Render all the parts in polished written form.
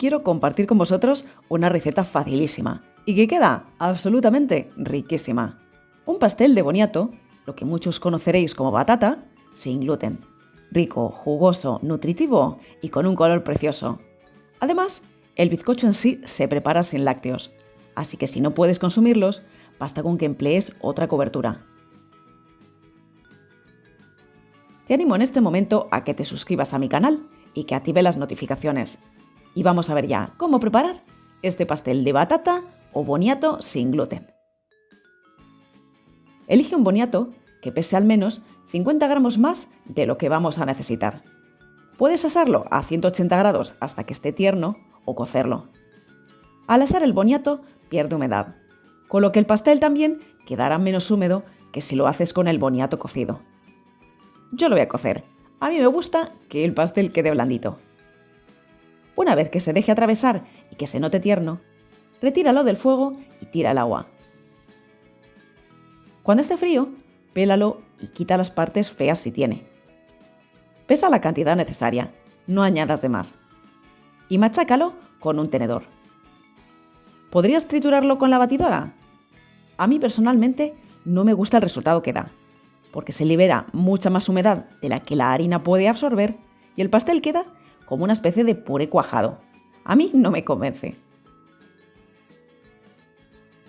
quiero compartir con vosotros una receta facilísima y que queda absolutamente riquísima. Un pastel de boniato, lo que muchos conoceréis como batata, sin gluten. Rico, jugoso, nutritivo y con un color precioso. Además, el bizcocho en sí se prepara sin lácteos, así que si no puedes consumirlos, basta con que emplees otra cobertura. Te animo en este momento a que te suscribas a mi canal y que active las notificaciones. Y vamos a ver ya cómo preparar este pastel de batata o boniato sin gluten. Elige un boniato que pese al menos 50 gramos más de lo que vamos a necesitar. Puedes asarlo a 180 grados hasta que esté tierno o cocerlo. Al asar el boniato pierde humedad, con lo que el pastel también quedará menos húmedo que si lo haces con el boniato cocido. Yo lo voy a cocer. A mí me gusta que el pastel quede blandito. Una vez que se deje atravesar y que se note tierno, retíralo del fuego y tira el agua. Cuando esté frío, pélalo y quita las partes feas si tiene. Pesa la cantidad necesaria, no añadas de más. Y machácalo con un tenedor. ¿Podrías triturarlo con la batidora? A mí personalmente no me gusta el resultado que da, porque se libera mucha más humedad de la que la harina puede absorber y el pastel queda como una especie de puré cuajado. A mí no me convence.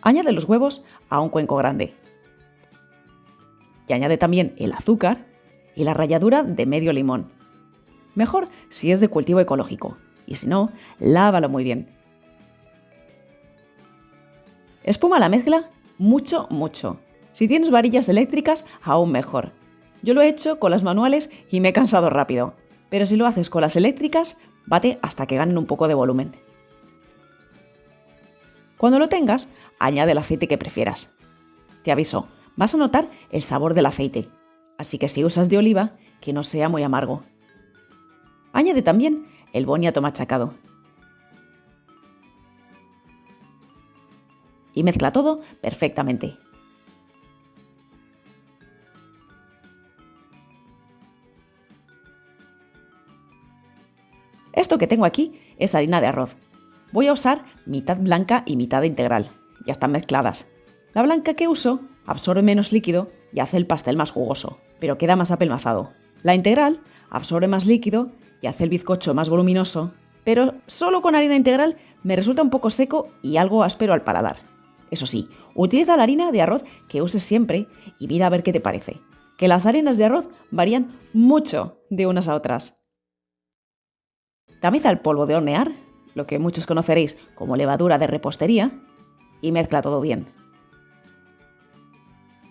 Añade los huevos a un cuenco grande. Y añade también el azúcar y la ralladura de medio limón. Mejor si es de cultivo ecológico, y si no, lávalo muy bien. Espuma la mezcla mucho. Si tienes varillas eléctricas, aún mejor. Yo lo he hecho con las manuales y me he cansado rápido, pero si lo haces con las eléctricas, bate hasta que ganen un poco de volumen. Cuando lo tengas, añade el aceite que prefieras. Te aviso, vas a notar el sabor del aceite, así que si usas de oliva, que no sea muy amargo. Añade también el boniato machacado. Y mezcla todo perfectamente. Esto que tengo aquí es harina de arroz. Voy a usar mitad blanca y mitad integral. Ya están mezcladas. La blanca que uso absorbe menos líquido y hace el pastel más jugoso, pero queda más apelmazado. La integral absorbe más líquido y hace el bizcocho más voluminoso, pero solo con harina integral me resulta un poco seco y algo áspero al paladar. Eso sí, utiliza la harina de arroz que uses siempre y mira a ver qué te parece, que las harinas de arroz varían mucho de unas a otras. Tamiza el polvo de hornear, lo que muchos conoceréis como levadura de repostería, y mezcla todo bien.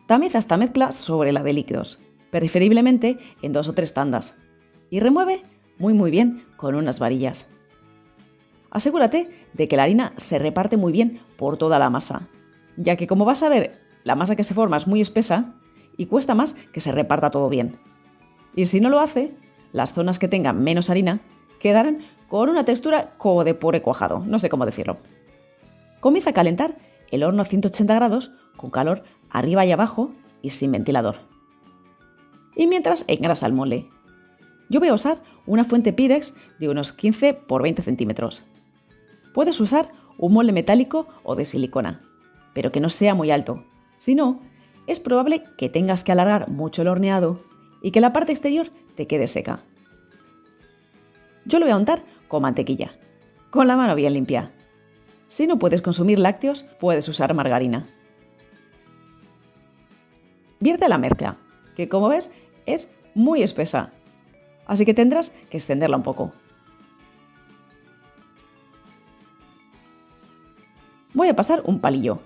Tamiza esta mezcla sobre la de líquidos, preferiblemente en 2 o 3 tandas, y remueve muy bien con unas varillas. Asegúrate de que la harina se reparte muy bien por toda la masa, ya que como vas a ver, la masa que se forma es muy espesa y cuesta más que se reparta todo bien. Y si no lo hace, las zonas que tengan menos harina quedarán con una textura como de puré cuajado, no sé cómo decirlo. Comienza a calentar el horno a 180 grados con calor arriba y abajo y sin ventilador. Y mientras engrasa el molde. Yo voy a usar una fuente Pyrex de unos 15 por 20 centímetros. Puedes usar un molde metálico o de silicona, pero que no sea muy alto. Si no, es probable que tengas que alargar mucho el horneado y que la parte exterior te quede seca. Yo lo voy a untar con mantequilla, con la mano bien limpia. Si no puedes consumir lácteos, puedes usar margarina. Vierte la mezcla, que como ves es muy espesa, así que tendrás que extenderla un poco. Voy a pasar un palillo.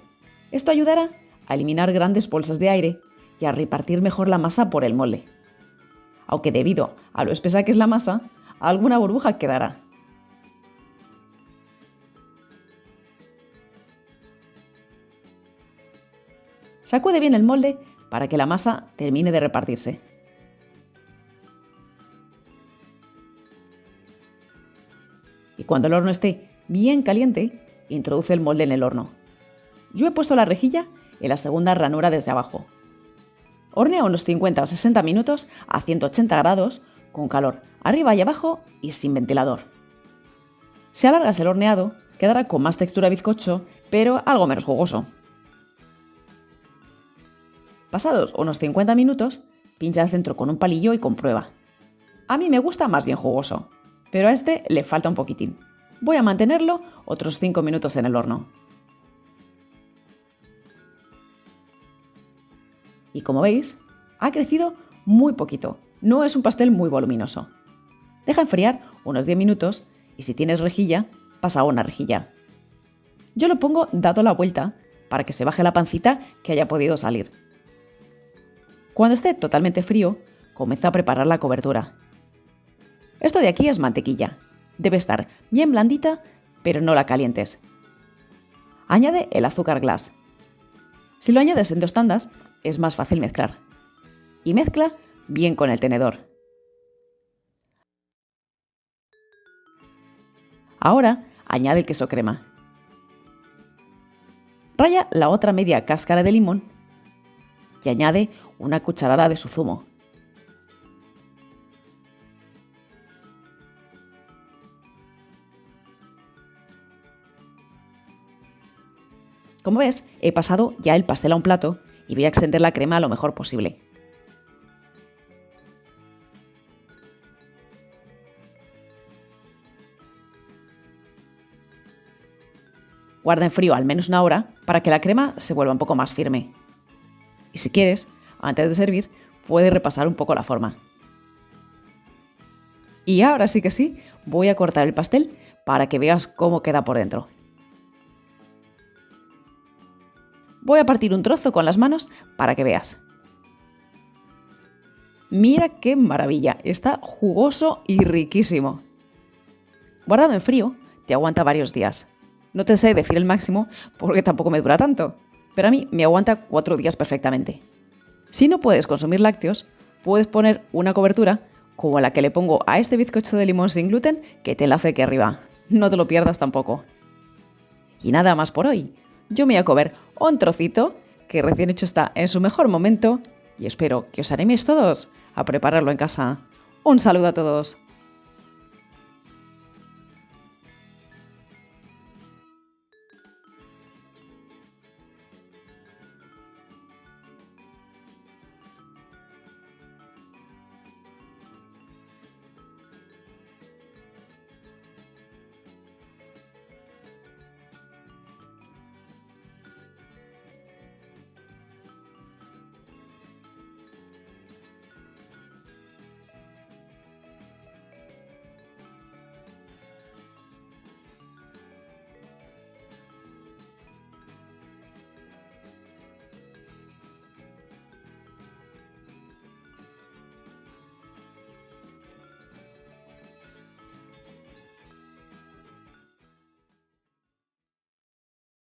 Esto ayudará a eliminar grandes bolsas de aire y a repartir mejor la masa por el molde. Aunque debido a lo espesa que es la masa, alguna burbuja quedará. Sacude bien el molde para que la masa termine de repartirse. Y cuando el horno esté bien caliente, introduce el molde en el horno. Yo he puesto la rejilla en la segunda ranura desde abajo. Hornea unos 50 o 60 minutos a 180 grados con calor arriba y abajo y sin ventilador. Si alargas el horneado, quedará con más textura bizcocho, pero algo menos jugoso. Pasados unos 50 minutos, pincha el centro con un palillo y comprueba. A mí me gusta más bien jugoso, pero a este le falta un poquitín. Voy a mantenerlo otros 5 minutos en el horno. Y como veis, ha crecido muy poquito. No es un pastel muy voluminoso. Deja enfriar unos 10 minutos y si tienes rejilla, pasa a una rejilla. Yo lo pongo dado la vuelta para que se baje la pancita que haya podido salir. Cuando esté totalmente frío, comienza a preparar la cobertura. Esto de aquí es mantequilla. Debe estar bien blandita, pero no la calientes. Añade el azúcar glass. Si lo añades en 2 tandas, es más fácil mezclar. Y mezcla bien con el tenedor. Ahora añade el queso crema. Raya la otra media cáscara de limón y añade una cucharada de su zumo. Como ves, he pasado ya el pastel a un plato y voy a extender la crema lo mejor posible. Guarda en frío al menos una hora para que la crema se vuelva un poco más firme. Y si quieres, antes de servir, puedes repasar un poco la forma. Y ahora sí que sí, voy a cortar el pastel para que veas cómo queda por dentro. Voy a partir un trozo con las manos para que veas. Mira qué maravilla, está jugoso y riquísimo. Guardado en frío, te aguanta varios días. No te sé decir el máximo porque tampoco me dura tanto, pero a mí me aguanta 4 días perfectamente. Si no puedes consumir lácteos, puedes poner una cobertura como la que le pongo a este bizcocho de limón sin gluten que te enlace aquí arriba. No te lo pierdas tampoco. Y nada más por hoy. Yo me voy a comer un trocito que recién hecho está en su mejor momento y espero que os animéis todos a prepararlo en casa. Un saludo a todos.